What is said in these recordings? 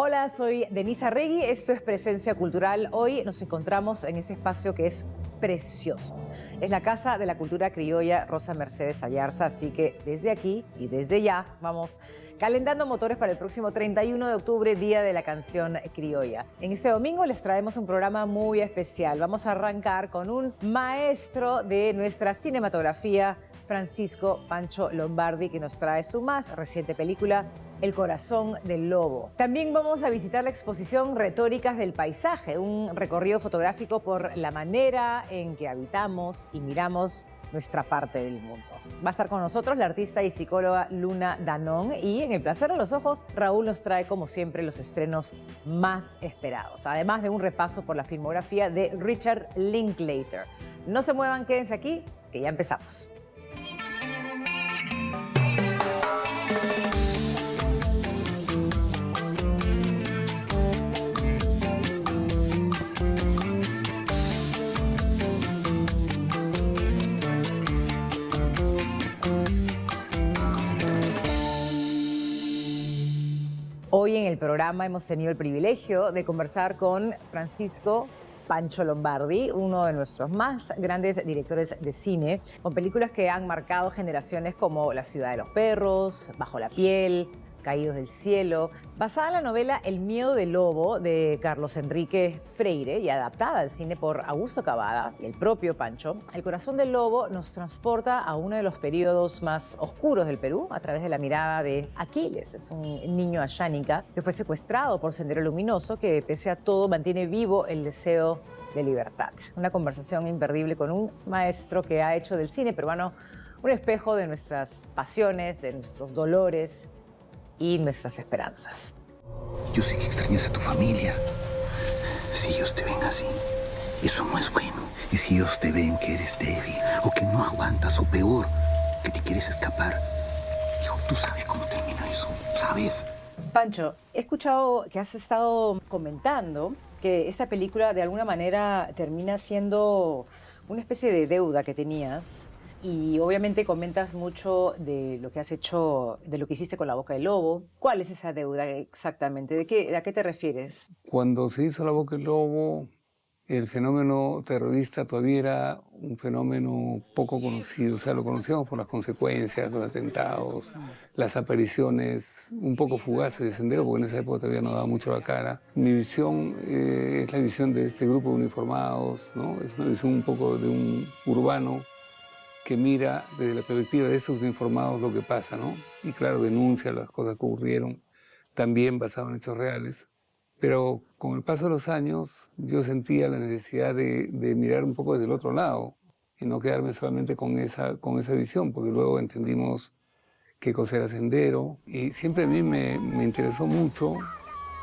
Hola, soy Denise Arregui, esto es Presencia Cultural. Hoy nos encontramos en ese espacio que es precioso. Es la Casa de la Cultura Criolla Rosa Mercedes Ayarza, así que desde aquí y desde ya vamos calentando motores para el próximo 31 de octubre, Día de la Canción Criolla. En este domingo les traemos un programa muy especial. Vamos a arrancar con un maestro de nuestra cinematografía, Francisco Pancho Lombardi, que nos trae su más reciente película, El Corazón del Lobo. También vamos a visitar la exposición Retóricas del Paisaje, un recorrido fotográfico por la manera en que habitamos y miramos nuestra parte del mundo. Va a estar con nosotros la artista y psicóloga Luna Danón, y en El Placer de los Ojos, Raúl nos trae, como siempre, los estrenos más esperados, además de un repaso por la filmografía de Richard Linklater. No se muevan, quédense aquí, que ya empezamos. Hoy en el programa hemos tenido el privilegio de conversar con Francisco Pancho Lombardi, uno de nuestros más grandes directores de cine, con películas que han marcado generaciones como La ciudad de los perros, Bajo la piel, Caídos del cielo, basada en la novela El miedo del lobo de Carlos Enrique Freire y adaptada al cine por Augusto Cavada y el propio Pancho. El Corazón del Lobo nos transporta a uno de los periodos más oscuros del Perú a través de la mirada de Aquiles. Es un niño ayánica que fue secuestrado por Sendero Luminoso, que pese a todo mantiene vivo el deseo de libertad. Una conversación imperdible con un maestro que ha hecho del cine peruano un espejo de nuestras pasiones, de nuestros dolores y nuestras esperanzas. Yo sé que extrañas a tu familia. Si ellos te ven así, eso no es bueno. Y si ellos te ven que eres débil, o que no aguantas, o peor, que te quieres escapar, hijo, tú sabes cómo termina eso, ¿sabes? Pancho, he escuchado que has estado comentando que esta película de alguna manera termina siendo una especie de deuda que tenías. Y obviamente comentas mucho de lo que has hecho, de lo que hiciste con La Boca del Lobo. ¿Cuál es esa deuda exactamente? ¿A qué te refieres? Cuando se hizo La Boca del Lobo, el fenómeno terrorista todavía era un fenómeno poco conocido. O sea, lo conocíamos por las consecuencias, los atentados, las apariciones un poco fugaces de Sendero, porque en esa época todavía no daba mucho la cara. Mi visión es la visión de este grupo de uniformados, ¿no? Es una visión un poco de un urbano que mira desde la perspectiva de esos informados lo que pasa, ¿no? Y claro, denuncia las cosas que ocurrieron, también basado en hechos reales. Pero con el paso de los años, yo sentía la necesidad de mirar un poco desde el otro lado y no quedarme solamente con esa visión, porque luego entendimos qué cosa era Sendero. Y siempre a mí me interesó mucho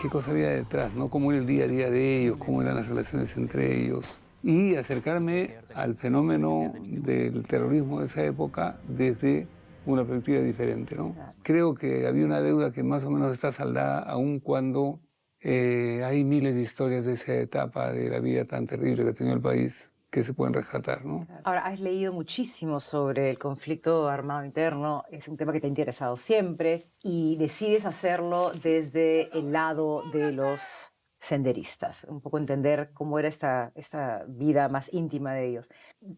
qué cosa había detrás, ¿no? Cómo era el día a día de ellos, cómo eran las relaciones entre ellos. Y acercarme al fenómeno del terrorismo de esa época desde una perspectiva diferente, ¿no? Creo que había una deuda que más o menos está saldada, aun cuando hay miles de historias de esa etapa de la vida tan terrible que ha tenido el país que se pueden rescatar, ¿no? Ahora, has leído muchísimo sobre el conflicto armado interno, es un tema que te ha interesado siempre y decides hacerlo desde el lado de los senderistas, un poco entender cómo era esta vida más íntima de ellos.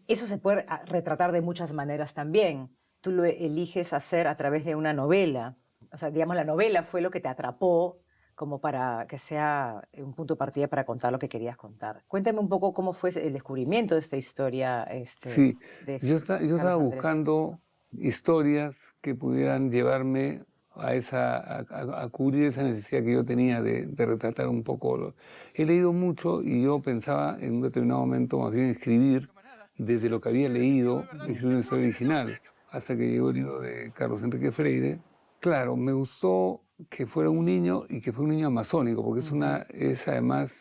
Eso se puede retratar de muchas maneras también. Tú lo eliges hacer a través de una novela. O sea, digamos, la novela fue lo que te atrapó como para que sea un punto de partida para contar lo que querías contar. Cuéntame un poco cómo fue el descubrimiento de esta historia. Sí, De yo estaba Carlos Andrés. buscando historias que pudieran llevarme a cubrir esa necesidad que yo tenía de retratar un poco. He leído mucho y yo pensaba en un determinado momento más bien escribir desde lo que había leído, escribir una historia original, hasta que llegó el libro de Carlos Enrique Freire. Claro, me gustó que fuera un niño y que fue un niño amazónico, porque es además,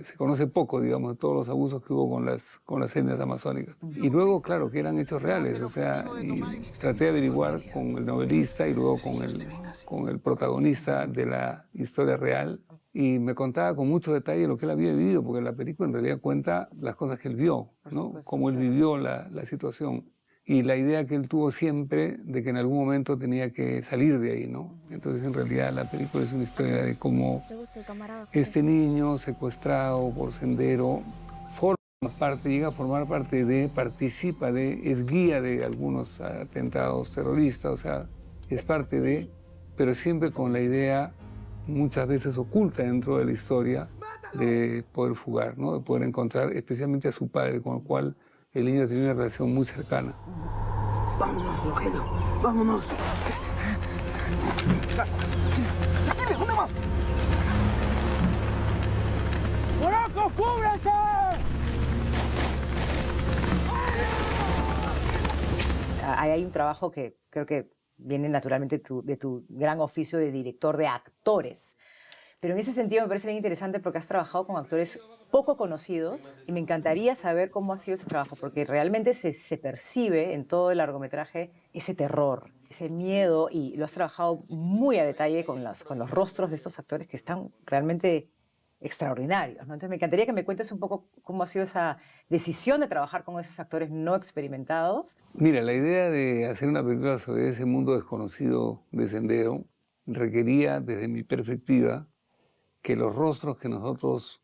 se conoce poco, digamos, de todos los abusos que hubo con las etnias amazónicas. Y luego, claro, que eran hechos reales, o sea, y traté de averiguar con el novelista y luego con el protagonista de la historia real, y me contaba con mucho detalle lo que él había vivido, porque la película en realidad cuenta las cosas que él vio, ¿no? Cómo él vivió la situación. Y la idea que él tuvo siempre de que en algún momento tenía que salir de ahí, ¿no? Entonces, en realidad, la película es una historia de cómo este niño secuestrado por Sendero llega a formar parte de, participa de, es guía de algunos atentados terroristas, o sea, es parte de, pero siempre con la idea, muchas veces oculta dentro de la historia, de poder fugar, ¿no? De poder encontrar especialmente a su padre, con el cual el niño tenía una relación muy cercana. Vámonos, Rogelio, vámonos. ¡Dime, dónde vas! ¡Morocco, cúbrese! Ahí hay un trabajo que creo que viene naturalmente de tu gran oficio de director de actores. Pero en ese sentido me parece bien interesante porque has trabajado con actores poco conocidos y me encantaría saber cómo ha sido ese trabajo, porque realmente se percibe en todo el largometraje ese terror, ese miedo, y lo has trabajado muy a detalle con los rostros de estos actores que están realmente extraordinarios, ¿no? Entonces me encantaría que me cuentes un poco cómo ha sido esa decisión de trabajar con esos actores no experimentados. Mira, la idea de hacer una película sobre ese mundo desconocido de Sendero requería, desde mi perspectiva, que los rostros que nosotros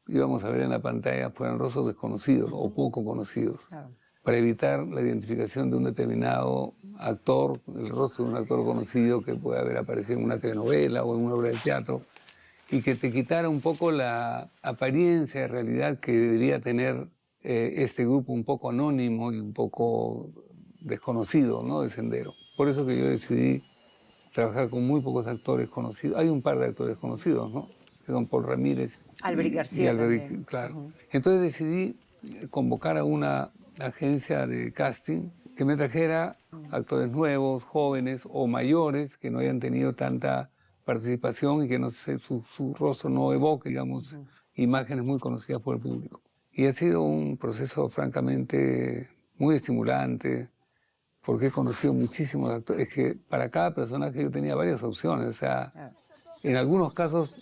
íbamos a ver en la pantalla fueran rostros desconocidos o poco conocidos, para evitar la identificación de un determinado actor, el rostro de un actor conocido que puede haber aparecido en una telenovela o en una obra de teatro, y que te quitara un poco la apariencia de realidad que debería tener este grupo un poco anónimo y un poco desconocido, ¿no?, de Sendero. Por eso que yo decidí trabajar con muy pocos actores conocidos. Hay un par de actores conocidos, ¿no? Que son Paul Ramírez. Alberic García también. Claro. Entonces decidí convocar a una agencia de casting que me trajera actores nuevos, jóvenes o mayores que no hayan tenido tanta participación y que no sé, su rostro no evoque, digamos, imágenes muy conocidas por el público. Y ha sido un proceso francamente muy estimulante, porque he conocido muchísimos actores. Es que para cada personaje yo tenía varias opciones. O sea, en algunos casos,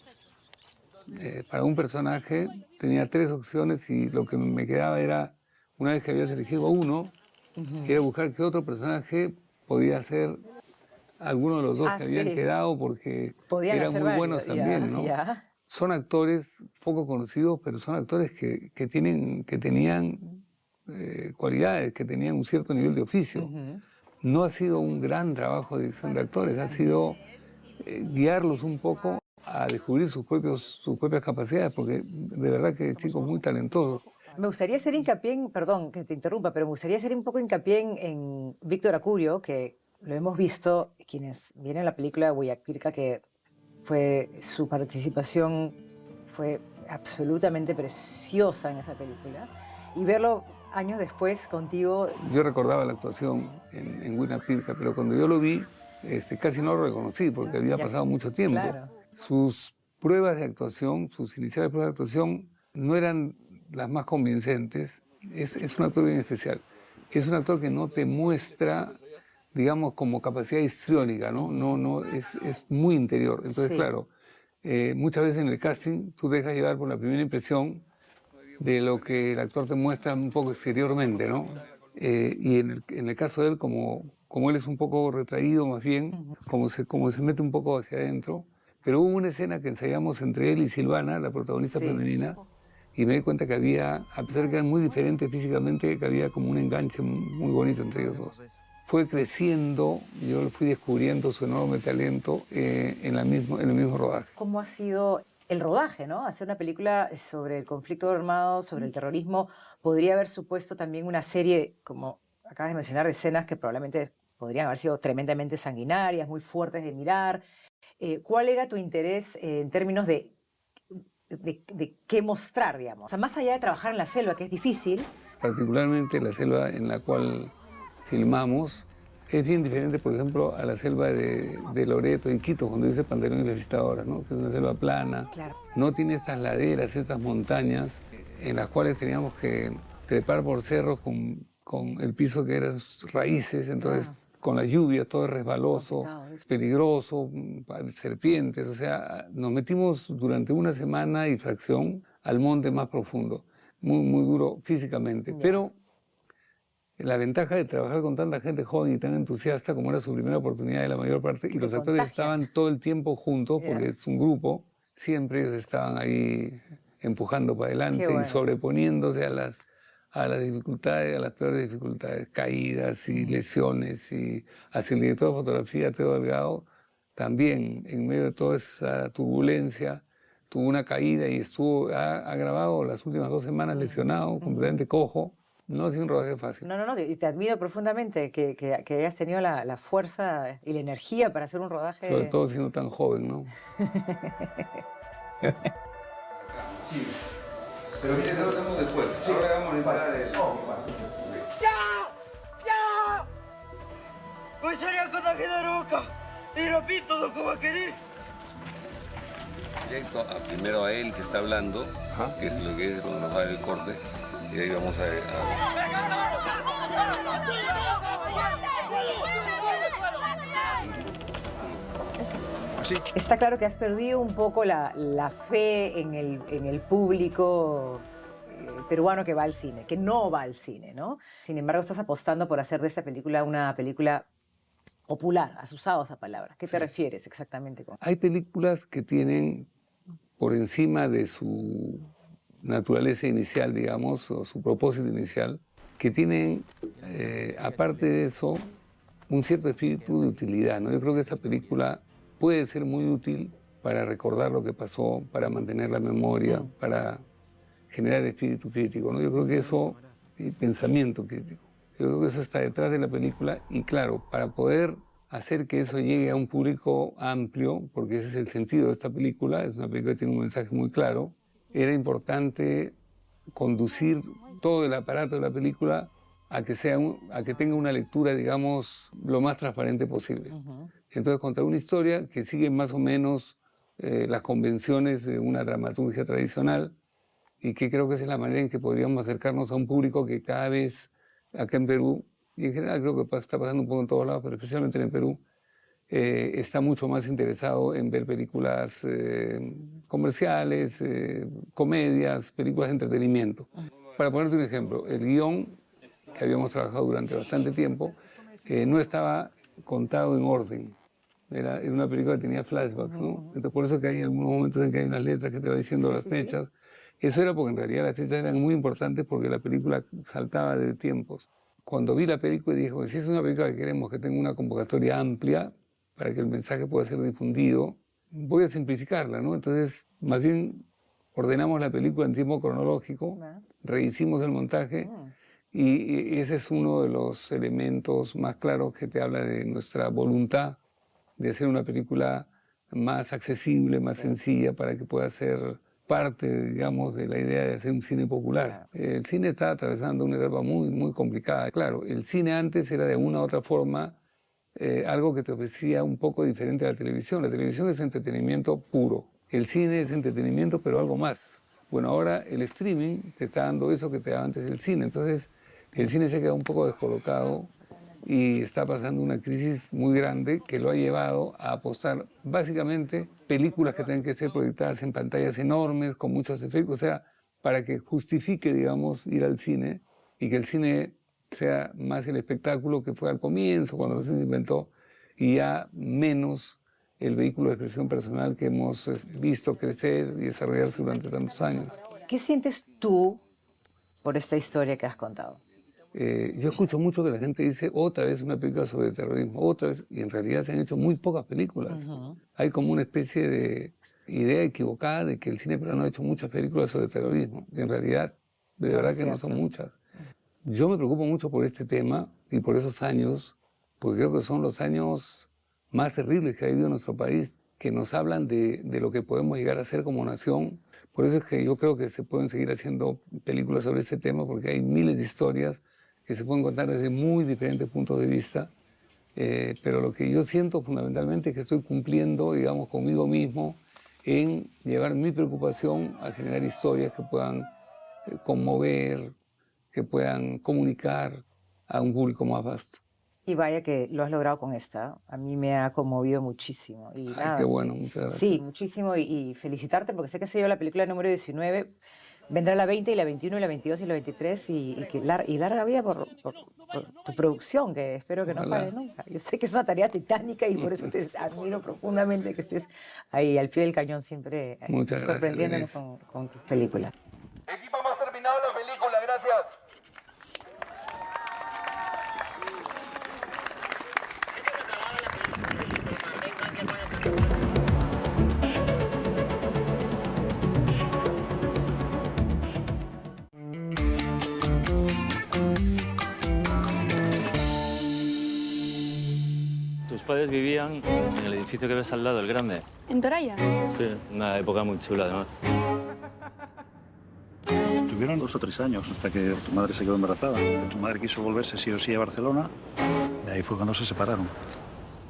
para un personaje tenía 3 opciones y lo que me quedaba era, una vez que habías elegido a uno, era buscar qué otro personaje podía ser alguno de los dos que habían quedado, porque eran muy buenos también, ¿no? Son actores poco conocidos, pero son actores que tenían cualidades, que tenían un cierto nivel de oficio. No ha sido un gran trabajo de dirección de actores, ha sido guiarlos un poco a descubrir sus propias capacidades, porque de verdad que chicos muy talentosos. Me gustaría hacer hincapié en, perdón que te interrumpa, pero me gustaría hacer un poco hincapié en Víctor Acurio, que lo hemos visto, quienes vieron la película Huayacpirca, que fue su participación fue absolutamente preciosa en esa película, y verlo años después contigo. Yo recordaba la actuación en Huayacpirca, pero cuando yo lo vi, casi no lo reconocí porque había pasado mucho tiempo. Claro. Sus pruebas de actuación, sus iniciales pruebas de actuación, no eran las más convincentes. Es un actor bien especial. Es un actor que no te muestra, digamos, como capacidad histriónica, ¿no? Es muy interior. Entonces, claro, muchas veces en el casting tú te dejas llevar por la primera impresión de lo que el actor te muestra un poco exteriormente, ¿no? Y en el caso de él, como él es un poco retraído más bien, como se mete un poco hacia adentro, pero hubo una escena que ensayamos entre él y Silvana, la protagonista femenina, y me di cuenta que había, a pesar de que eran muy diferentes físicamente, que había como un enganche muy bonito entre ellos dos. Fue creciendo, yo fui descubriendo su enorme talento en el mismo rodaje. ¿Cómo ha sido el rodaje, ¿no? Hacer una película sobre el conflicto armado, sobre el terrorismo, podría haber supuesto también una serie, como acabas de mencionar, de escenas que probablemente podrían haber sido tremendamente sanguinarias, muy fuertes de mirar. ¿Cuál era tu interés en términos de qué mostrar, digamos? O sea, más allá de trabajar en la selva, que es difícil. Particularmente la selva en la cual filmamos Es bien diferente, por ejemplo, a la selva de Loreto, en Quito, cuando dice Pantelón y las Visitadoras, ¿no? Que es una selva plana. Claro. No tiene estas laderas, estas montañas en las cuales teníamos que trepar por cerros con el piso que eran raíces, entonces con las lluvias todo es resbaloso, peligroso, serpientes, o sea, nos metimos durante una semana y fracción al monte más profundo, muy duro físicamente, pero la ventaja de trabajar con tanta gente joven y tan entusiasta como era su primera oportunidad de la mayor parte, y los actores estaban todo el tiempo juntos, porque es un grupo, siempre ellos estaban ahí empujando para adelante y sobreponiéndose a las dificultades, a las peores dificultades, caídas y lesiones. Y hacia el director de fotografía, Teo Delgado, también en medio de toda esa turbulencia, tuvo una caída y ha grabado las últimas 2 semanas lesionado, completamente cojo. No ha sido un rodaje fácil. No, y te admiro profundamente que hayas tenido la fuerza y la energía para hacer un rodaje. Sobre todo siendo tan joven, ¿no? Sí. Pero mire, eso lo hacemos después. Ahora vamos a entrar del... ¡Ya! Voy a salir con la vida loca y repito todo como querés. Directo primero a él que está hablando, que es lo que es cuando nos va a dar el corte, y ahí vamos a... Sí. Está claro que has perdido un poco la fe en el público peruano que va al cine, que no va al cine, ¿no? Sin embargo, estás apostando por hacer de esta película una película popular. Has usado esa palabra. ¿Qué te refieres exactamente con? Hay películas que tienen, por encima de su naturaleza inicial, digamos, o su propósito inicial, que tienen, aparte de eso, un cierto espíritu de utilidad, ¿no? Yo creo que esa película puede ser muy útil para recordar lo que pasó, para mantener la memoria, para generar espíritu crítico, ¿no? Yo creo que eso, y pensamiento crítico, yo creo que eso está detrás de la película y claro, para poder hacer que eso llegue a un público amplio, porque ese es el sentido de esta película, es una película que tiene un mensaje muy claro, era importante conducir todo el aparato de la película a que tenga una lectura, digamos, lo más transparente posible. Entonces, contar una historia que sigue más o menos las convenciones de una dramaturgia tradicional y que creo que esa es la manera en que podríamos acercarnos a un público que cada vez, acá en Perú, y en general creo que está pasando un poco en todos lados, pero especialmente en Perú, está mucho más interesado en ver películas comerciales, comedias, películas de entretenimiento. Para ponerte un ejemplo, el guión que habíamos trabajado durante bastante tiempo no estaba contado en orden. Era una película que tenía flashbacks, ¿no? Entonces, por eso que hay algunos momentos en que hay unas letras que te va diciendo las fechas. Eso era porque en realidad las fechas eran muy importantes porque la película saltaba de tiempos. Cuando vi la película dije, si es una película que queremos que tenga una convocatoria amplia para que el mensaje pueda ser difundido, voy a simplificarla, ¿no? Entonces, más bien ordenamos la película en tiempo cronológico, rehicimos el montaje y ese es uno de los elementos más claros que te habla de nuestra voluntad de hacer una película más accesible, más sencilla, para que pueda ser parte, digamos, de la idea de hacer un cine popular. El cine está atravesando una etapa muy complicada. Claro, el cine antes era de una u otra forma algo que te ofrecía un poco diferente a la televisión. La televisión es entretenimiento puro. El cine es entretenimiento, pero algo más. Bueno, ahora el streaming te está dando eso que te daba antes el cine. Entonces, el cine se queda un poco descolocado y está pasando una crisis muy grande que lo ha llevado a apostar básicamente películas que tengan que ser proyectadas en pantallas enormes, con muchos efectos, o sea, para que justifique, digamos, ir al cine y que el cine sea más el espectáculo que fue al comienzo, cuando se inventó, y ya menos el vehículo de expresión personal que hemos visto crecer y desarrollarse durante tantos años. ¿Qué sientes tú por esta historia que has contado? Yo escucho mucho que la gente dice otra vez una película sobre terrorismo, otra vez, y en realidad se han hecho muy pocas películas. Hay como una especie de idea equivocada de que el cine peruano ha hecho muchas películas sobre terrorismo, y en realidad, de verdad que no son muchas. Yo me preocupo mucho por este tema y por esos años, porque creo que son los años más terribles que ha vivido nuestro país, que nos hablan de lo que podemos llegar a ser como nación. Por eso es que yo creo que se pueden seguir haciendo películas sobre este tema, porque hay miles de historias que se pueden contar desde muy diferentes puntos de vista Pero lo que yo siento fundamentalmente es que estoy cumpliendo, digamos, conmigo mismo en llevar mi preocupación a generar historias que puedan conmover, que puedan comunicar a un público más vasto. Y vaya que lo has logrado con esta. A mí me ha conmovido muchísimo. Y Ay, nada, qué bueno, muchas gracias. sí, muchísimo. Y felicitarte porque sé que se dio la película número 19. Vendrá la 20 y la 21 y la 22 y la 23 y larga vida por tu producción, que espero que no Ojalá. pare nunca. Yo sé que es una tarea titánica y por eso te admiro profundamente que estés ahí al pie del cañón siempre Muchas gracias, sorprendiéndonos Denise. con tus películas. Equipo, hemos terminado la película, gracias. Tus padres vivían en el edificio que ves al lado, el grande. ¿En Toralla? Sí, una época muy chula, además. Estuvieron 2 o 3 años hasta que tu madre se quedó embarazada. Tu madre quiso volverse sí o sí a Barcelona y ahí fue cuando se separaron.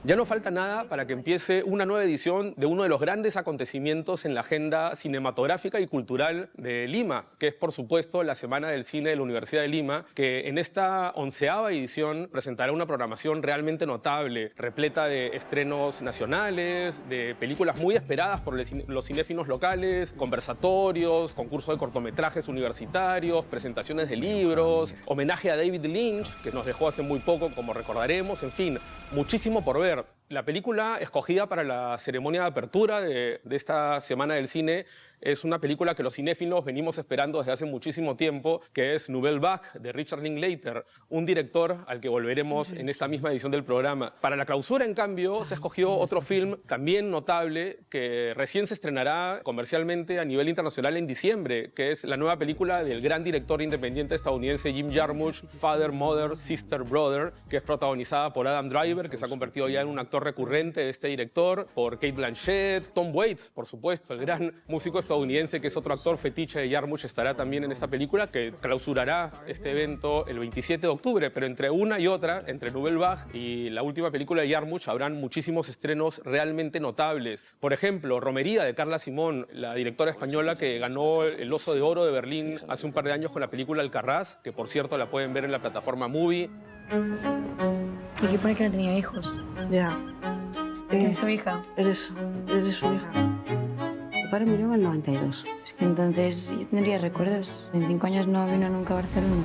Ya no falta nada para que empiece una nueva edición de uno de los grandes acontecimientos en la agenda cinematográfica y cultural de Lima, que es, por supuesto, la Semana del Cine de la Universidad de Lima, que en esta 11ª edición presentará una programación realmente notable, repleta de estrenos nacionales, de películas muy esperadas por los cinéfilos locales, conversatorios, concurso de cortometrajes universitarios, presentaciones de libros, homenaje a David Lynch, que nos dejó hace muy poco, como recordaremos, en fin, muchísimo por ver. La película escogida para la ceremonia de apertura de esta Semana del Cine es una película que los cinéfilos venimos esperando desde hace muchísimo tiempo, que es Nouvelle Vague, de Richard Linklater, un director al que volveremos en esta misma edición del programa. Para la clausura, en cambio, se escogió otro film también notable que recién se estrenará comercialmente a nivel internacional en diciembre, que es la nueva película del gran director independiente estadounidense Jim Jarmusch, Father, Mother, Sister, Brother, que es protagonizada por Adam Driver, que se ha convertido ya en un actor recurrente de este director, por Cate Blanchett, Tom Waits, por supuesto, el gran músico estadounidense que es otro actor fetiche de Jarmusch, estará también en esta película que clausurará este evento el 27 de octubre, pero entre una y otra, entre Nouvelle Vague y la última película de Jarmusch, habrán muchísimos estrenos realmente notables. Por ejemplo, Romería, de Carla Simón, la directora española que ganó el Oso de Oro de Berlín hace un par de años con la película Alcarrás, que por cierto la pueden ver en la plataforma Movie. Y aquí pone que no tenía hijos. Ya. ¿Quién es su hija? Eres su hija. Tu padre murió en el 92. Es que entonces yo tendría recuerdos. En 5 años no vino nunca a Barcelona.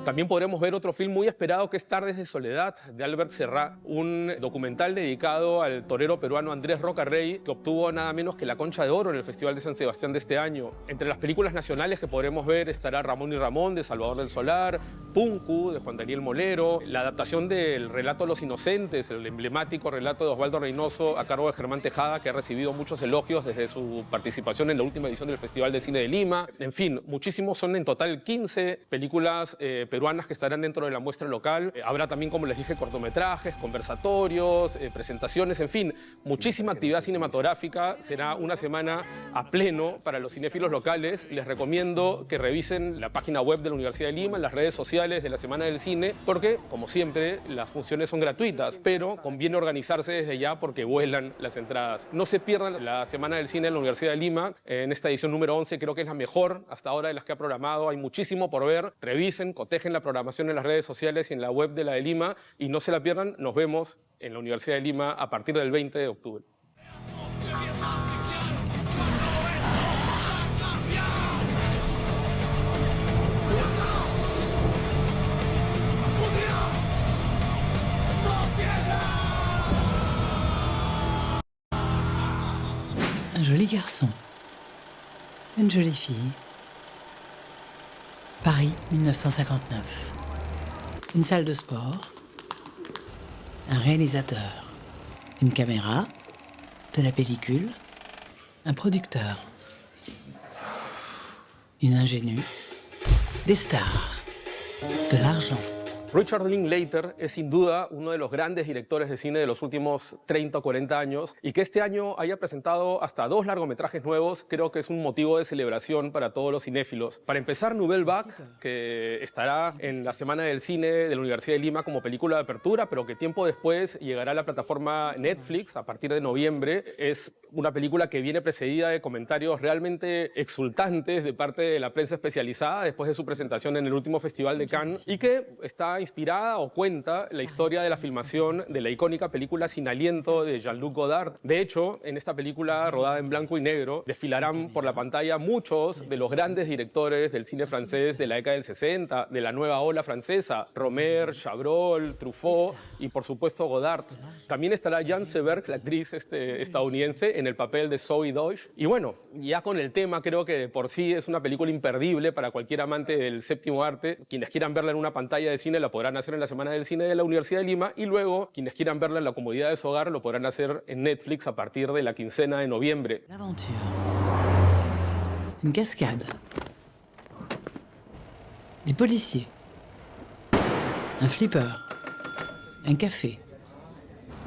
También podremos ver otro film muy esperado que es Tardes de Soledad, de Albert Serrat, un documental dedicado al torero peruano Andrés Roca Rey, que obtuvo nada menos que la Concha de Oro en el Festival de San Sebastián de este año. Entre las películas nacionales que podremos ver estará Ramón y Ramón, de Salvador del Solar, Punku, de Juan Daniel Molero, la adaptación del relato Los Inocentes, el emblemático relato de Osvaldo Reynoso a cargo de Germán Tejada, que ha recibido muchos elogios desde su participación en la última edición del Festival de Cine de Lima. En fin, muchísimos, son en total 15 películas peruanas que estarán dentro de la muestra local. Habrá también, como les dije, cortometrajes, conversatorios, presentaciones, en fin, muchísima actividad cinematográfica. Será una semana a pleno para los cinéfilos locales. Les recomiendo que revisen la página web de la Universidad de Lima, las redes sociales de la Semana del Cine, porque, como siempre, las funciones son gratuitas, pero conviene organizarse desde ya porque vuelan las entradas. No se pierdan la Semana del Cine en la Universidad de Lima. En esta edición número 11 creo que es la mejor hasta ahora de las que ha programado. Hay muchísimo por ver. Revisen, cotejen la programación en las redes sociales y en la web de la de Lima y no se la pierdan. Nos vemos en la Universidad de Lima a partir del 20 de octubre. Un joli garçon, une jolie fille. Paris, 1959. Une salle de sport, un réalisateur, une caméra, de la pellicule, un producteur, une ingénue, des stars, de l'argent, Richard Linklater es sin duda uno de los grandes directores de cine de los últimos 30 o 40 años y que este año haya presentado hasta 2 largometrajes nuevos creo que es un motivo de celebración para todos los cinéfilos. Para empezar, Nouvelle Vague, que estará en la Semana del Cine de la Universidad de Lima como película de apertura, pero que tiempo después llegará a la plataforma Netflix a partir de noviembre. Es una película que viene precedida de comentarios realmente exultantes de parte de la prensa especializada después de su presentación en el último Festival de Cannes y que está inspirada o cuenta la historia de la filmación de la icónica película Sin aliento de Jean-Luc Godard. De hecho, en esta película rodada en blanco y negro desfilarán por la pantalla muchos de los grandes directores del cine francés de la década del 60, de la nueva ola francesa, Romer, Chabrol, Truffaut y por supuesto Godard. También estará Jeanne Seberg, la actriz estadounidense, en el papel de Zoe Deutch. Y bueno, ya con el tema creo que de por sí es una película imperdible para cualquier amante del séptimo arte. Quienes quieran verla en una pantalla de cine la podrán hacer en la Semana del Cine de la Universidad de Lima y luego quienes quieran verla en la comodidad de su hogar lo podrán hacer en Netflix a partir de la quincena de noviembre. L'aventure. Une cascade. Des policiers. Un flipper. Un café.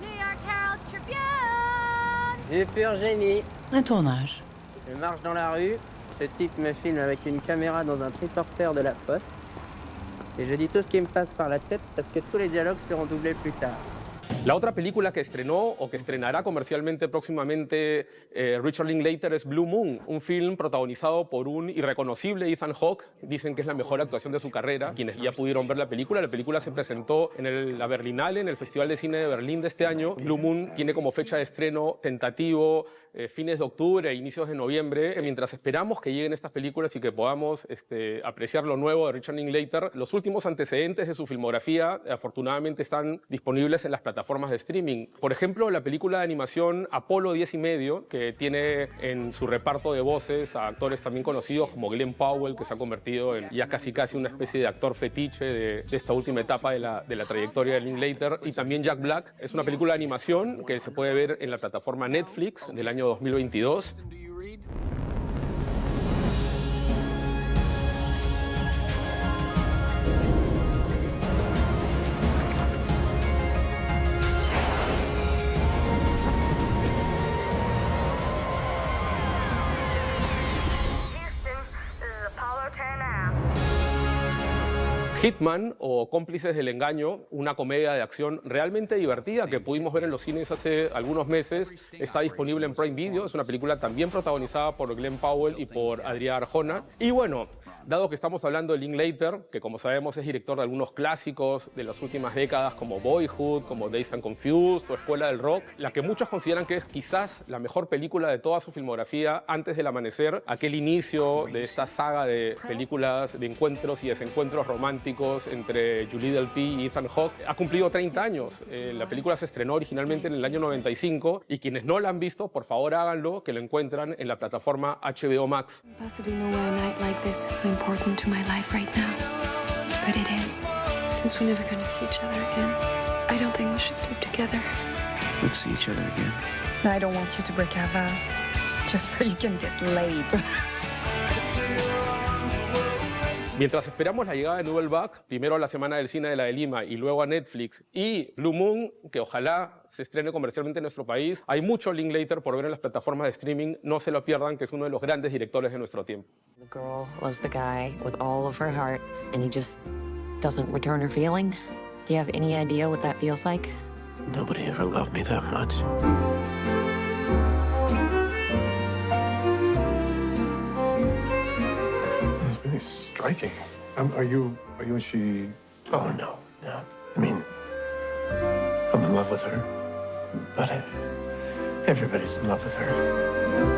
New York Herald Tribune. J'ai peur génie. Un tournage. Je marche dans la rue, ce type me filme avec une caméra dans un triporteur de la Poste. Et je dis tout ce qui me passe par la tête parce que tous les dialogues seront doublés plus tard. La otra película que estrenó o que estrenará comercialmente próximamente Richard Linklater es Blue Moon, un film protagonizado por un irreconocible Ethan Hawke. Dicen que es la mejor actuación de su carrera. Quienes ya pudieron ver la película se presentó en la Berlinale, en el Festival de Cine de Berlín de este año. Blue Moon tiene como fecha de estreno tentativo fines de octubre e inicios de noviembre. Mientras esperamos que lleguen estas películas y que podamos apreciar lo nuevo de Richard Linklater, los últimos antecedentes de su filmografía afortunadamente están disponibles en las plataformas de streaming. Por ejemplo, la película de animación Apolo 10 y medio, que tiene en su reparto de voces a actores también conocidos como Glenn Powell, que se ha convertido en ya casi una especie de actor fetiche de esta última etapa de la trayectoria de Linklater, y también Jack Black. Es una película de animación que se puede ver en la plataforma Netflix del año 2022. Hitman o Cómplices del Engaño, una comedia de acción realmente divertida que pudimos ver en los cines hace algunos meses, está disponible en Prime Video. Es una película también protagonizada por Glenn Powell y por Adrià Arjona. Y bueno, dado que estamos hablando de Linklater, que como sabemos es director de algunos clásicos de las últimas décadas como Boyhood, como Dazed and Confused o Escuela del Rock, la que muchos consideran que es quizás la mejor película de toda su filmografía antes del amanecer, aquel inicio de esta saga de películas de encuentros y desencuentros románticos entre Julie Delpy y Ethan Hawke, ha cumplido 30 años. La película se estrenó originalmente en el año 95 y quienes no la han visto, por favor háganlo, que lo encuentran en la plataforma HBO Max. Possibly know why a night like this is so important to my life right now. But it is. Since we're never going to see each other again, I don't think we should sleep together. Let's see each other again. I don't want you to break our vow, just so you can get laid. Mientras esperamos la llegada de Nouvelle Vague, primero a la Semana del Cine de la de Lima y luego a Netflix, y Blue Moon, que ojalá se estrene comercialmente en nuestro país, hay mucho Linklater por ver en las plataformas de streaming. No se lo pierdan, que es uno de los grandes directores de nuestro tiempo. The girl loves the guy with all of her heart, and he just doesn't return her feeling. Do you have any idea what that feels like? Nobody ever loved me that much. Striking. Are you and she? Oh, no. I mean, I'm in love with her, but everybody's in love with her.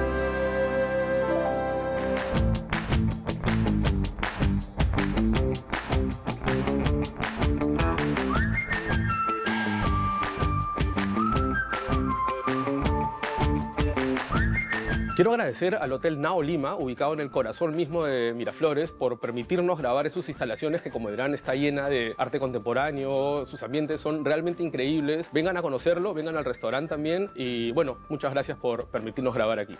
Quiero agradecer al Hotel Nao Lima, ubicado en el corazón mismo de Miraflores, por permitirnos grabar en sus instalaciones, que como verán está llena de arte contemporáneo. Sus ambientes son realmente increíbles. Vengan a conocerlo, vengan al restaurante también. Y bueno, muchas gracias por permitirnos grabar aquí.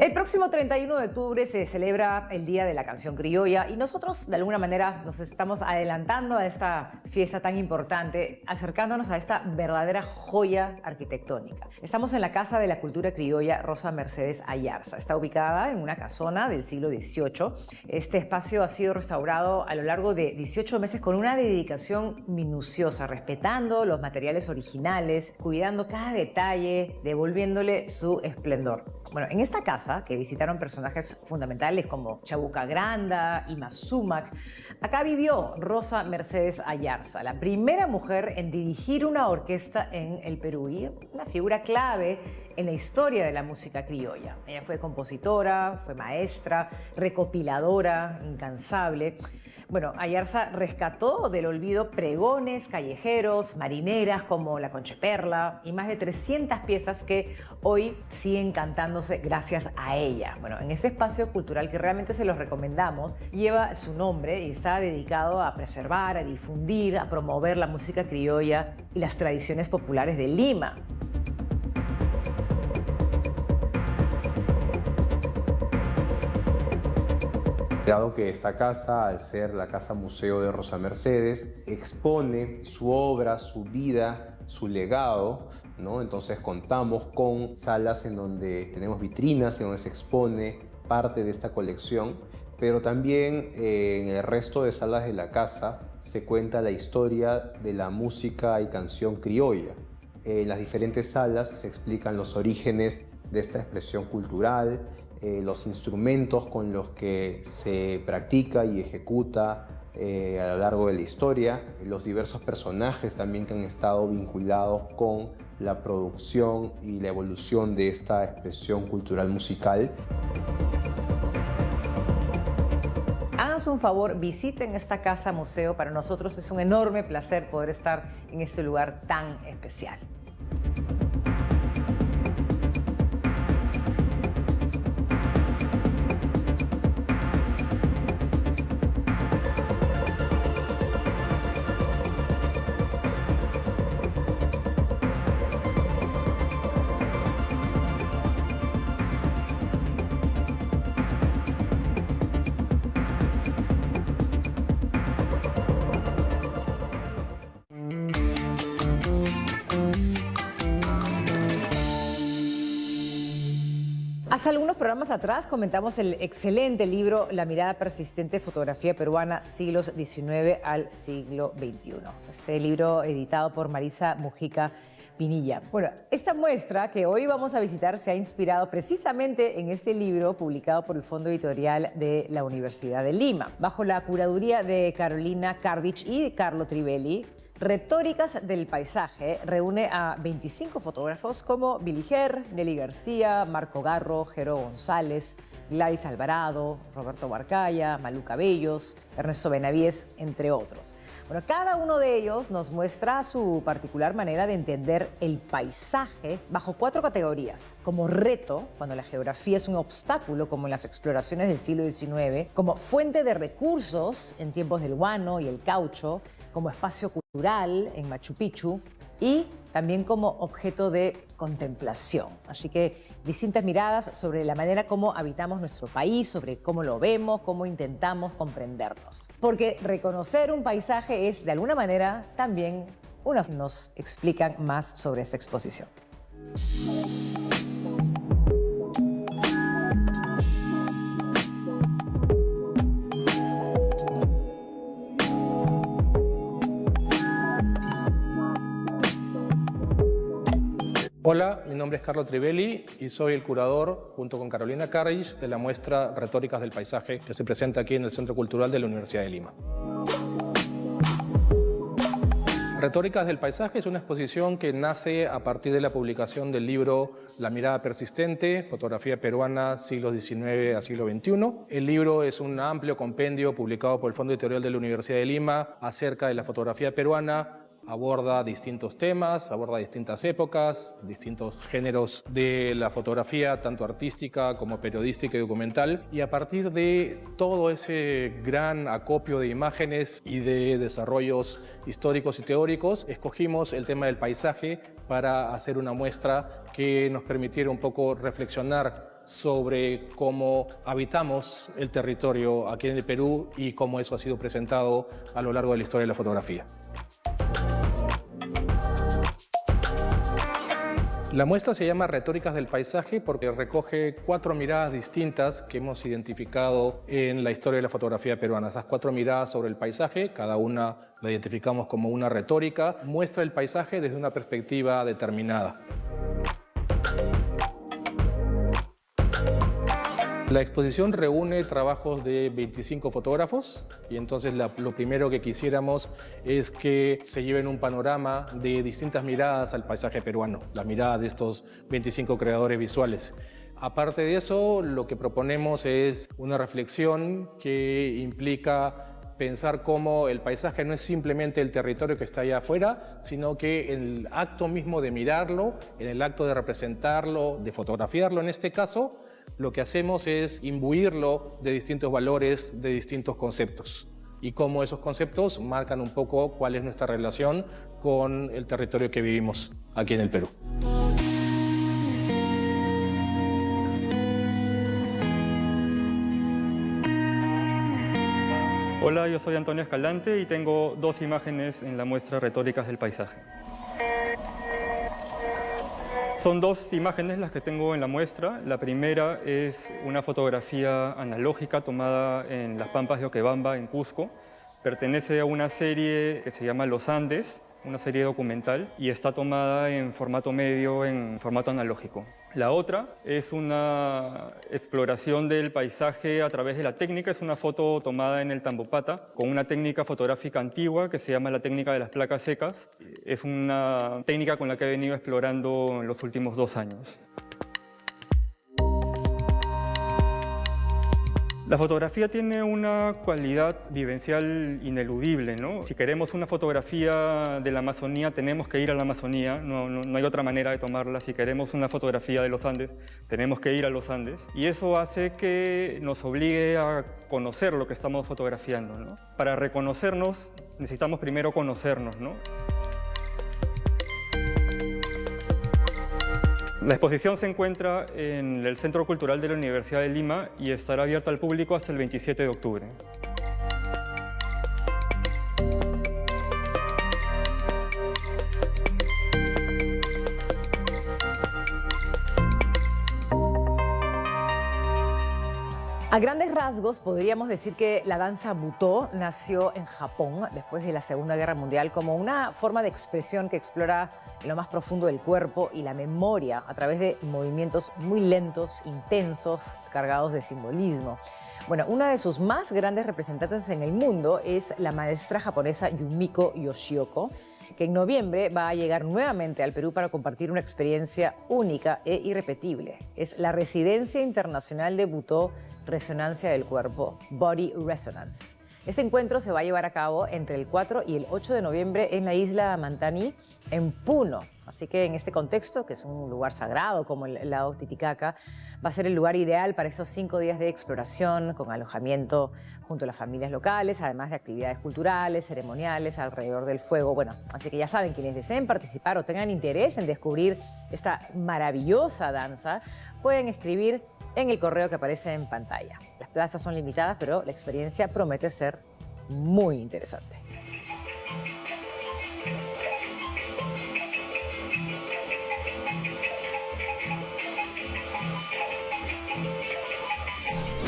El próximo 31 de octubre se celebra el Día de la Canción Criolla y nosotros de alguna manera nos estamos adelantando a esta fiesta tan importante, acercándonos a esta verdadera joya arquitectónica. Estamos en la Casa de la Cultura Criolla Rosa Mercedes Ayarza. Está ubicada en una casona del siglo XVIII. Este espacio ha sido restaurado a lo largo de 18 meses con una dedicación minuciosa, respetando los materiales originales, cuidando cada detalle, devolviéndole su esplendor. Bueno, en esta casa, que visitaron personajes fundamentales como Chabuca Granda y Mazumac, acá vivió Rosa Mercedes Ayarza, la primera mujer en dirigir una orquesta en el Perú y una figura clave en la historia de la música criolla. Ella fue compositora, fue maestra, recopiladora, incansable. Bueno, Ayarza rescató del olvido pregones callejeros, marineras como La Concheperla y más de 300 piezas que hoy siguen cantándose gracias a ella. Bueno, en ese espacio cultural que realmente se los recomendamos, lleva su nombre y está dedicado a preservar, a difundir, a promover la música criolla y las tradiciones populares de Lima. Dado que esta casa, al ser la Casa Museo de Rosa Mercedes, expone su obra, su vida, su legado, ¿no? Entonces contamos con salas en donde tenemos vitrinas, en donde se expone parte de esta colección, pero también en el resto de salas de la casa se cuenta la historia de la música y canción criolla. En las diferentes salas se explican los orígenes de esta expresión cultural, los instrumentos con los que se practica y ejecuta a lo largo de la historia, los diversos personajes también que han estado vinculados con la producción y la evolución de esta expresión cultural musical. Háganse un favor, visiten esta casa museo. Para nosotros es un enorme placer poder estar en este lugar tan especial. Hace algunos programas atrás comentamos el excelente libro La mirada persistente, fotografía peruana, siglos XIX al siglo XXI. Este libro editado por Marisa Mujica Pinilla. Bueno, esta muestra que hoy vamos a visitar se ha inspirado precisamente en este libro publicado por el Fondo Editorial de la Universidad de Lima. Bajo la curaduría de Carolina Kardich y Carlo Trivelli, Retóricas del Paisaje reúne a 25 fotógrafos como Billy Ger, Nelly García, Marco Garro, Jero González, Gladys Alvarado, Roberto Barcaya, Malú Cabellos, Ernesto Benavides, entre otros. Bueno, cada uno de ellos nos muestra su particular manera de entender el paisaje bajo 4 categorías. Como reto, cuando la geografía es un obstáculo, como en las exploraciones del siglo XIX, como fuente de recursos en tiempos del guano y el caucho, como espacio cultural en Machu Picchu y también como objeto de contemplación. Así que distintas miradas sobre la manera como habitamos nuestro país, sobre cómo lo vemos, cómo intentamos comprendernos. Porque reconocer un paisaje es, de alguna manera, también nos explican más sobre esta exposición. Hola, mi nombre es Carlo Trivelli y soy el curador, junto con Carolina Kardich, de la muestra Retóricas del Paisaje, que se presenta aquí en el Centro Cultural de la Universidad de Lima. Retóricas del Paisaje es una exposición que nace a partir de la publicación del libro La mirada persistente, fotografía peruana, siglos XIX a siglo XXI. El libro es un amplio compendio publicado por el Fondo Editorial de la Universidad de Lima acerca de la fotografía peruana. Aborda distintos temas, aborda distintas épocas, distintos géneros de la fotografía, tanto artística como periodística y documental. Y a partir de todo ese gran acopio de imágenes y de desarrollos históricos y teóricos, escogimos el tema del paisaje para hacer una muestra que nos permitiera un poco reflexionar sobre cómo habitamos el territorio aquí en el Perú y cómo eso ha sido presentado a lo largo de la historia de la fotografía. La muestra se llama Retóricas del Paisaje porque recoge 4 miradas distintas que hemos identificado en la historia de la fotografía peruana. Esas 4 miradas sobre el paisaje, cada una la identificamos como una retórica, muestra el paisaje desde una perspectiva determinada. La exposición reúne trabajos de 25 fotógrafos y entonces lo primero que quisiéramos es que se lleven un panorama de distintas miradas al paisaje peruano, la mirada de estos 25 creadores visuales. Aparte de eso, lo que proponemos es una reflexión que implica pensar cómo el paisaje no es simplemente el territorio que está allá afuera, sino que en el acto mismo de mirarlo, en el acto de representarlo, de fotografiarlo en este caso, lo que hacemos es imbuirlo de distintos valores, de distintos conceptos y cómo esos conceptos marcan un poco cuál es nuestra relación con el territorio que vivimos aquí en el Perú. Hola, yo soy Antonio Escalante y tengo 2 imágenes en la muestra Retóricas del Paisaje. Son 2 imágenes las que tengo en la muestra. La primera es una fotografía analógica tomada en las Pampas de Oquebamba, en Cusco. Pertenece a una serie que se llama Los Andes, una serie documental, y está tomada en formato medio, en formato analógico. La otra es una exploración del paisaje a través de la técnica. Es una foto tomada en el Tambopata con una técnica fotográfica antigua que se llama la técnica de las placas secas. Es una técnica con la que he venido explorando en los últimos 2 años. La fotografía tiene una cualidad vivencial ineludible, ¿no? Si queremos una fotografía de la Amazonía, tenemos que ir a la Amazonía, no hay otra manera de tomarla. Si queremos una fotografía de los Andes, tenemos que ir a los Andes. Y eso hace que nos obligue a conocer lo que estamos fotografiando, ¿no? Para reconocernos, necesitamos primero conocernos, ¿no? La exposición se encuentra en el Centro Cultural de la Universidad de Lima y estará abierta al público hasta el 27 de octubre. A grandes rasgos, podríamos decir que la danza Butó nació en Japón después de la Segunda Guerra Mundial como una forma de expresión que explora lo más profundo del cuerpo y la memoria a través de movimientos muy lentos, intensos, cargados de simbolismo. Bueno, una de sus más grandes representantes en el mundo es la maestra japonesa Yumiko Yoshioka, que en noviembre va a llegar nuevamente al Perú para compartir una experiencia única e irrepetible. Es la Residencia Internacional de Butó Resonancia del Cuerpo, Body Resonance. Este encuentro se va a llevar a cabo entre el 4 y el 8 de noviembre en la isla Mantani, en Puno. Así que en este contexto, que es un lugar sagrado como el lago Titicaca, va a ser el lugar ideal para esos 5 días de exploración con alojamiento junto a las familias locales, además de actividades culturales, ceremoniales, alrededor del fuego. Bueno, así que ya saben, quienes deseen participar o tengan interés en descubrir esta maravillosa danza, pueden escribir en el correo que aparece en pantalla. Las plazas son limitadas, pero la experiencia promete ser muy interesante.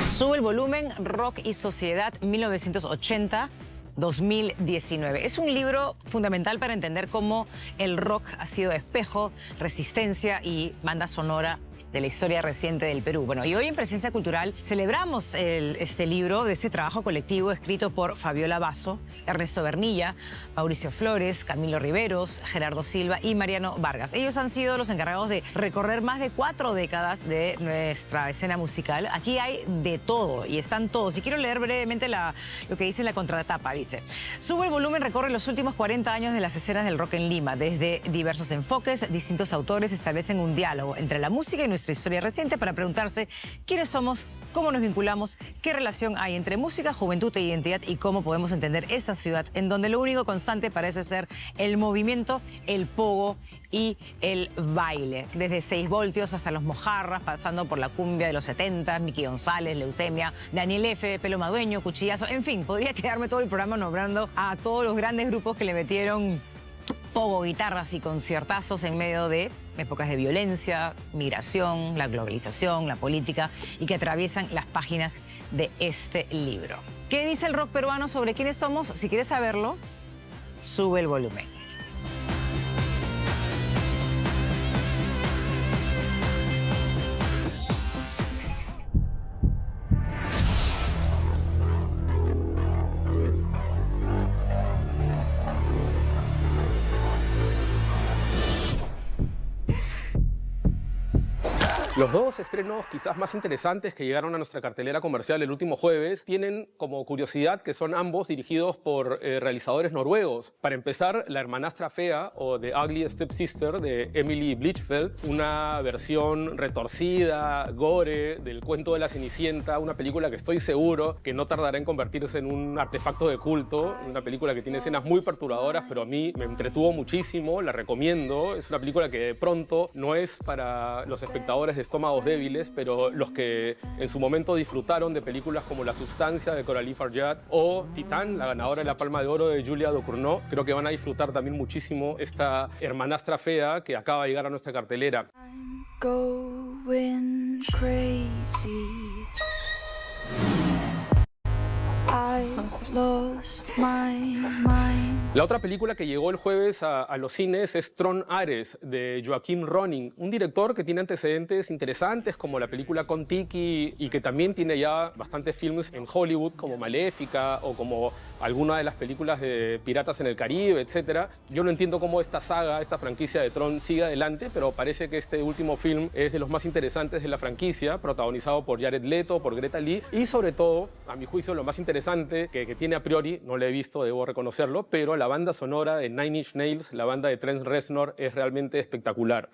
Sube el volumen, Rock y Sociedad 1980-2019. Es un libro fundamental para entender cómo el rock ha sido espejo, resistencia y banda sonora de la historia reciente del Perú. Bueno, y hoy en Presencia Cultural celebramos este libro de este trabajo colectivo escrito por Fabiola Basso, Ernesto Bernilla, Mauricio Flores, Camilo Riveros, Gerardo Silva y Mariano Vargas. Ellos han sido los encargados de recorrer más de 4 décadas de nuestra escena musical. Aquí hay de todo y están todos. Y quiero leer brevemente lo que dice en la contratapa. Dice: Sube el volumen, recorre los últimos 40 años de las escenas del rock en Lima. Desde diversos enfoques, distintos autores establecen un diálogo entre la música y nuestra historia reciente para preguntarse quiénes somos cómo nos vinculamos, qué relación hay entre música, juventud e identidad y cómo podemos entender esa ciudad en donde lo único constante parece ser el movimiento, el pogo y el baile. Desde 6 voltios hasta los mojarras, pasando por la cumbia de los 70, Miki González, Leucemia, Daniel F., Pelo Madueño, Cuchillazo, en fin, podría quedarme todo el programa nombrando a todos los grandes grupos que le metieron pogo, guitarras y conciertazos en medio de épocas de violencia, migración, la globalización, la política y que atraviesan las páginas de este libro. ¿Qué dice el rock peruano sobre quiénes somos? Si quieres saberlo, sube el volumen. Los dos estrenos quizás más interesantes que llegaron a nuestra cartelera comercial el último jueves tienen como curiosidad que son ambos dirigidos por realizadores noruegos. Para empezar, La hermanastra fea o The Ugly Stepsister de Emily Blichfeld, una versión retorcida, gore, del cuento de la Cenicienta, una película que estoy seguro que no tardará en convertirse en un artefacto de culto, una película que tiene escenas muy perturbadoras, pero a mí me entretuvo muchísimo, la recomiendo. Es una película que de pronto no es para los espectadores de estómagos débiles, pero los que en su momento disfrutaron de películas como La sustancia de Coralie Farjad o Titán, la ganadora de la Palma de Oro de Julia Ducournau, creo que van a disfrutar también muchísimo esta hermanastra fea que acaba de llegar a nuestra cartelera. I'm going crazy. I've lost my mind. La otra película que llegó el jueves a los cines es Tron Ares, de Joachim Ronning, un director que tiene antecedentes interesantes como la película Kon-Tiki y que también tiene ya bastantes films en Hollywood como Maléfica o como alguna de las películas de Piratas en el Caribe, etc. Yo no entiendo cómo esta saga, esta franquicia de Tron sigue adelante, pero parece que este último film es de los más interesantes de la franquicia, protagonizado por Jared Leto, por Greta Lee y sobre todo, a mi juicio, lo más interesante que tiene a priori, no lo he visto, debo reconocerlo, pero la banda sonora de Nine Inch Nails, la banda de Trent Reznor, es realmente espectacular.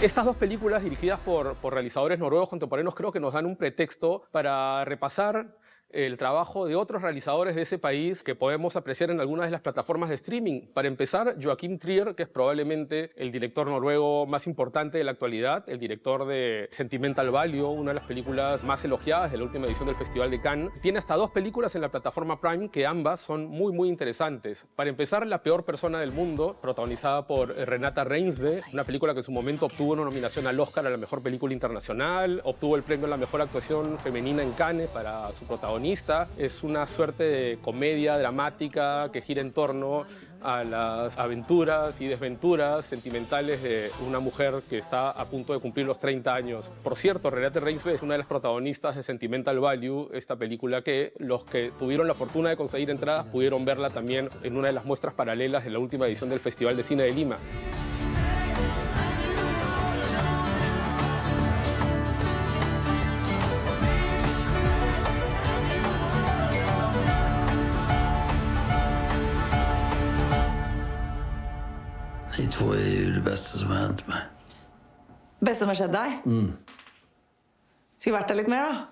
Estas dos películas dirigidas por realizadores noruegos contemporáneos creo que nos dan un pretexto para repasar el trabajo de otros realizadores de ese país que podemos apreciar en algunas de las plataformas de streaming. Para empezar, Joachim Trier, que es probablemente el director noruego más importante de la actualidad, el director de Sentimental Value, una de las películas más elogiadas de la última edición del Festival de Cannes. Tiene hasta 2 películas en la plataforma Prime que ambas son muy interesantes. Para empezar, La peor persona del mundo, protagonizada por Renata Reinsve, una película que en su momento obtuvo una nominación al Oscar a la mejor película internacional, obtuvo el premio a la mejor actuación femenina en Cannes para su protagonista. Es una suerte de comedia dramática que gira en torno a las aventuras y desventuras sentimentales de una mujer que está a punto de cumplir los 30 años. Por cierto, Renate Reinsve es una de las protagonistas de Sentimental Value, esta película que los que tuvieron la fortuna de conseguir entradas pudieron verla también en una de las muestras paralelas de la última edición del Festival de Cine de Lima. De to er det beste som har hendt meg. Beste som har skjedd deg? Skulle vært der litt mer, da.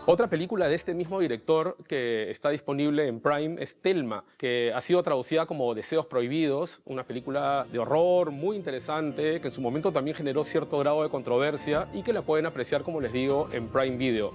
Otra película de este mismo director que está disponible en Prime es Thelma, que ha sido traducida como Deseos Prohibidos, una película de horror muy interesante que en su momento también generó cierto grado de controversia y que la pueden apreciar, como les digo, en Prime Video.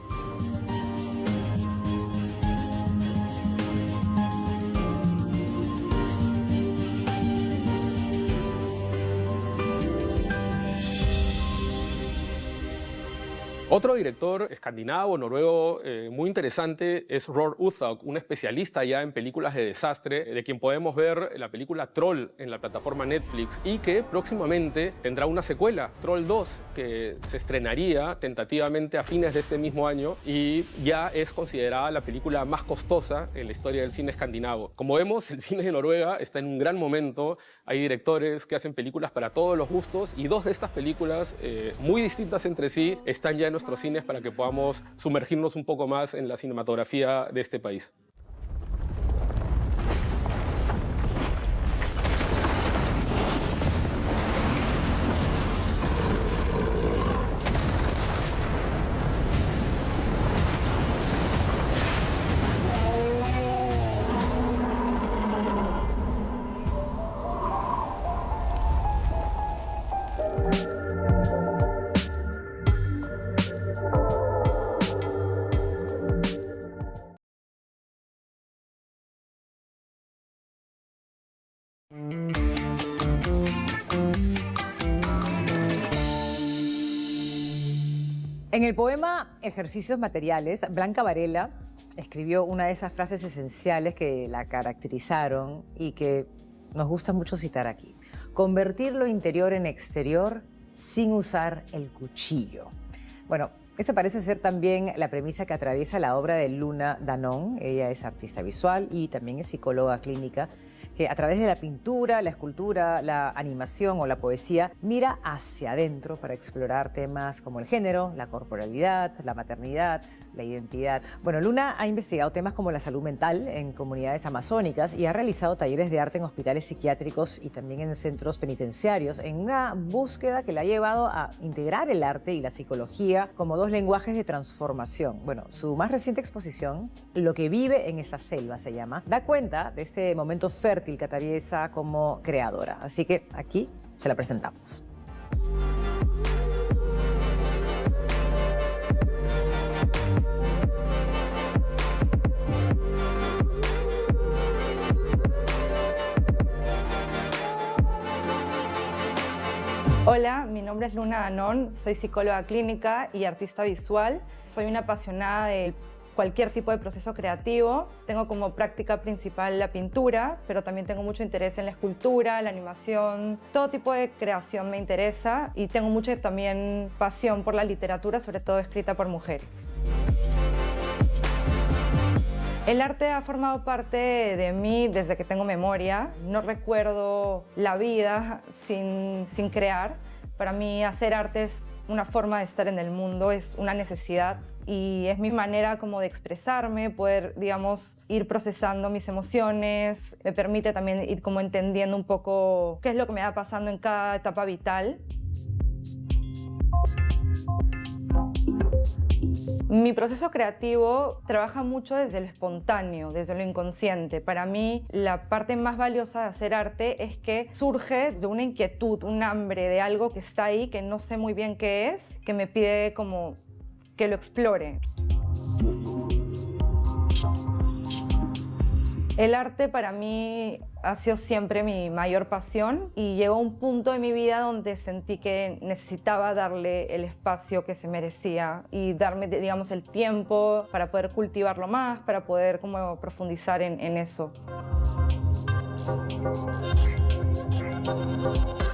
Otro director escandinavo, noruego, muy interesante es Roar Uthaug, un especialista ya en películas de desastre, de quien podemos ver la película Troll en la plataforma Netflix y que próximamente tendrá una secuela, Troll 2, que se estrenaría tentativamente a fines de este mismo año y ya es considerada la película más costosa en la historia del cine escandinavo. Como vemos, el cine de Noruega está en un gran momento. Hay directores que hacen películas para todos los gustos y dos de estas películas, muy distintas entre sí, están ya en nuestros cines para que podamos sumergirnos un poco más en la cinematografía de este país. En el poema Ejercicios Materiales, Blanca Varela escribió una de esas frases esenciales que la caracterizaron y que nos gusta mucho citar aquí. Convertir lo interior en exterior sin usar el cuchillo. Bueno, esta parece ser también la premisa que atraviesa la obra de Luna Danón. Ella es artista visual y también es psicóloga clínica, que a través de la pintura, la escultura, la animación o la poesía mira hacia adentro para explorar temas como el género, la corporalidad, la maternidad, la identidad. Bueno, Luna ha investigado temas como la salud mental en comunidades amazónicas y ha realizado talleres de arte en hospitales psiquiátricos y también en centros penitenciarios, en una búsqueda que la ha llevado a integrar el arte y la psicología como dos lenguajes de transformación. Bueno, su más reciente exposición, Lo que vive en esa selva se llama, da cuenta de este momento fértil que atraviesa como creadora. Así que aquí se la presentamos. Hola, mi nombre es Luna Danón, soy psicóloga clínica y artista visual. Soy una apasionada de cualquier tipo de proceso creativo. Tengo como práctica principal la pintura, pero también tengo mucho interés en la escultura, la animación. Todo tipo de creación me interesa y tengo mucha también pasión por la literatura, sobre todo escrita por mujeres. El arte ha formado parte de mí desde que tengo memoria. No recuerdo la vida sin crear. Para mí hacer arte es una forma de estar en el mundo, es una necesidad y es mi manera como de expresarme, poder, digamos, ir procesando mis emociones. Me permite también ir como entendiendo un poco qué es lo que me va pasando en cada etapa vital. Mi proceso creativo trabaja mucho desde lo espontáneo, desde lo inconsciente. Para mí, la parte más valiosa de hacer arte es que surge de una inquietud, un hambre de algo que está ahí, que no sé muy bien qué es, que me pide como que lo explore. El arte para mí ha sido siempre mi mayor pasión y llegó a un punto de mi vida donde sentí que necesitaba darle el espacio que se merecía y darme, digamos, el tiempo para poder cultivarlo más, para poder como profundizar en eso.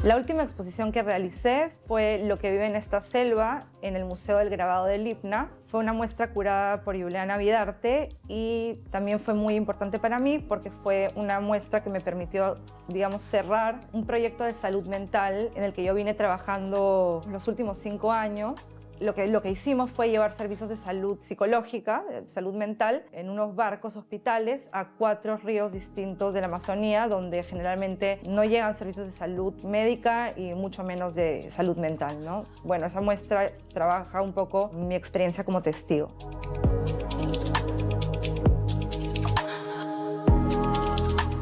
La última exposición que realicé fue Lo que vive en esta selva en el Museo del Grabado del IPNA. Fue una muestra curada por Juliana Vidarte y también fue muy importante para mí porque fue una muestra que me permitió, digamos, cerrar un proyecto de salud mental en el que yo vine trabajando los últimos 5 años. Lo que hicimos fue llevar servicios de salud psicológica, de salud mental, en unos barcos hospitales a 4 ríos distintos de la Amazonía, donde generalmente no llegan servicios de salud médica y mucho menos de salud mental, ¿no? Bueno, esa muestra trabaja un poco mi experiencia como testigo.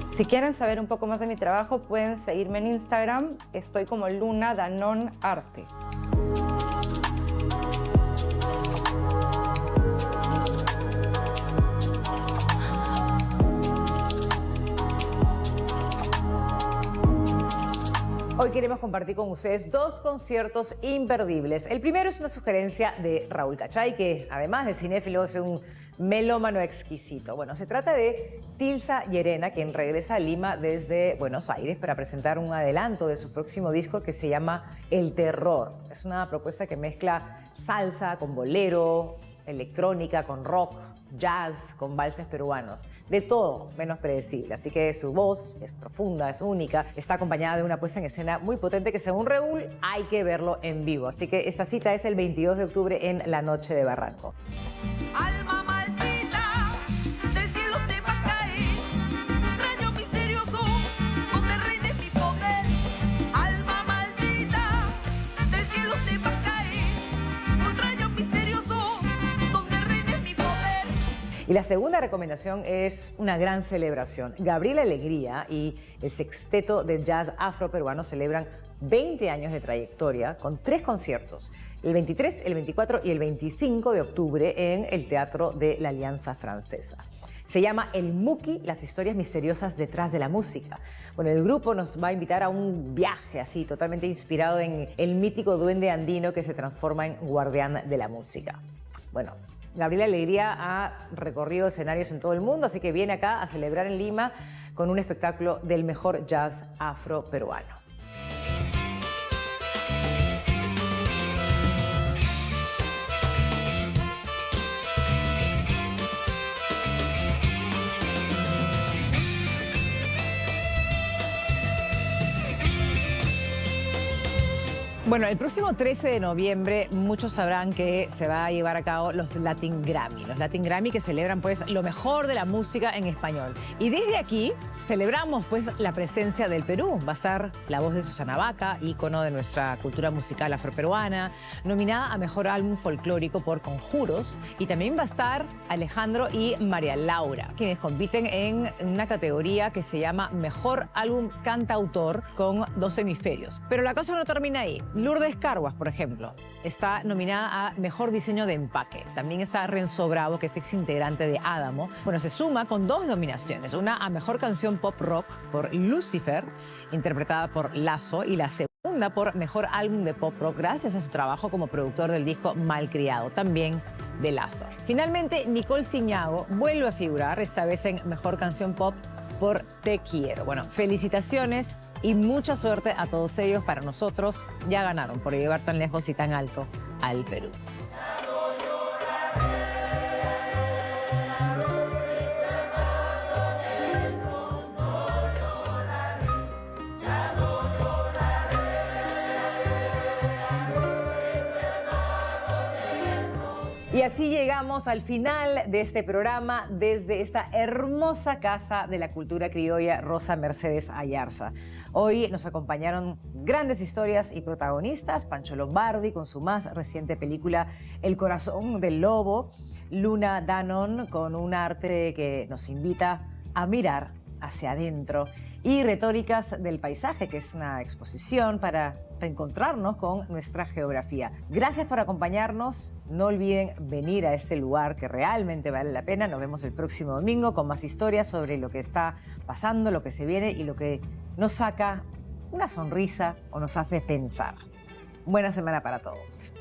Si quieren saber un poco más de mi trabajo, pueden seguirme en Instagram. Estoy como Luna Danón Arte. Hoy queremos compartir con ustedes dos conciertos imperdibles. El primero es una sugerencia de Raúl Cachay, que además de cinéfilo es un melómano exquisito. Bueno, se trata de Tilsa Llerena, quien regresa a Lima desde Buenos Aires para presentar un adelanto de su próximo disco que se llama El Terror. Es una propuesta que mezcla salsa con bolero, electrónica con rock, jazz con valses peruanos, de todo menos predecible. Así que su voz es profunda, es única, está acompañada de una puesta en escena muy potente que según Raúl hay que verlo en vivo. Así que esta cita es el 22 de octubre en la Noche de Barranco. Alma maldita, del cielo te va a caer un rayo misterioso donde reine mi poder. Alma maldita, del cielo te va a caer un rayo misterioso donde reine mi poder. Y la segunda recomendación es una gran celebración. Gabriela Alegría y el Sexteto de Jazz Afroperuano celebran 20 años de trayectoria con 3 conciertos, el 23, el 24 y el 25 de octubre en el Teatro de la Alianza Francesa. Se llama El Muki, las historias misteriosas detrás de la música. Bueno, el grupo nos va a invitar a un viaje así, totalmente inspirado en el mítico duende andino que se transforma en guardián de la música. Bueno, Gabriela Alegría ha recorrido escenarios en todo el mundo, así que viene acá a celebrar en Lima con un espectáculo del mejor jazz afroperuano. Bueno, el próximo 13 de noviembre muchos sabrán que se va a llevar a cabo los Latin Grammy. Los Latin Grammy que celebran pues lo mejor de la música en español. Y desde aquí celebramos pues la presencia del Perú. Va a estar la voz de Susana Baca, ícono de nuestra cultura musical afroperuana, nominada a Mejor Álbum Folclórico por Conjuros. Y también va a estar Alejandro y María Laura, quienes compiten en una categoría que se llama Mejor Álbum Cantautor con 2 hemisferios. Pero la cosa no termina ahí. Lourdes Carguas, por ejemplo, está nominada a Mejor Diseño de Empaque. También está Renzo Bravo, que es exintegrante de Adamo. Bueno, se suma con 2 nominaciones. Una a Mejor Canción Pop Rock por Lucifer, interpretada por Lazo, y la segunda por Mejor Álbum de Pop Rock, gracias a su trabajo como productor del disco Malcriado, también de Lazo. Finalmente, Nicole Ciñago vuelve a figurar, esta vez en Mejor Canción Pop por Te Quiero. Bueno, felicitaciones y mucha suerte a todos ellos. Para nosotros ya ganaron por llevar tan lejos y tan alto al Perú. Y así llegamos al final de este programa desde esta hermosa casa de la cultura criolla Rosa Mercedes Ayarza. Hoy nos acompañaron grandes historias y protagonistas: Pancho Lombardi con su más reciente película El Corazón del Lobo, Luna Danon con un arte que nos invita a mirar hacia adentro, y Retóricas del Paisaje, que es una exposición para reencontrarnos con nuestra geografía. Gracias por acompañarnos. No olviden venir a este lugar que realmente vale la pena. Nos vemos el próximo domingo con más historias sobre lo que está pasando, lo que se viene y lo que nos saca una sonrisa o nos hace pensar. Buena semana para todos.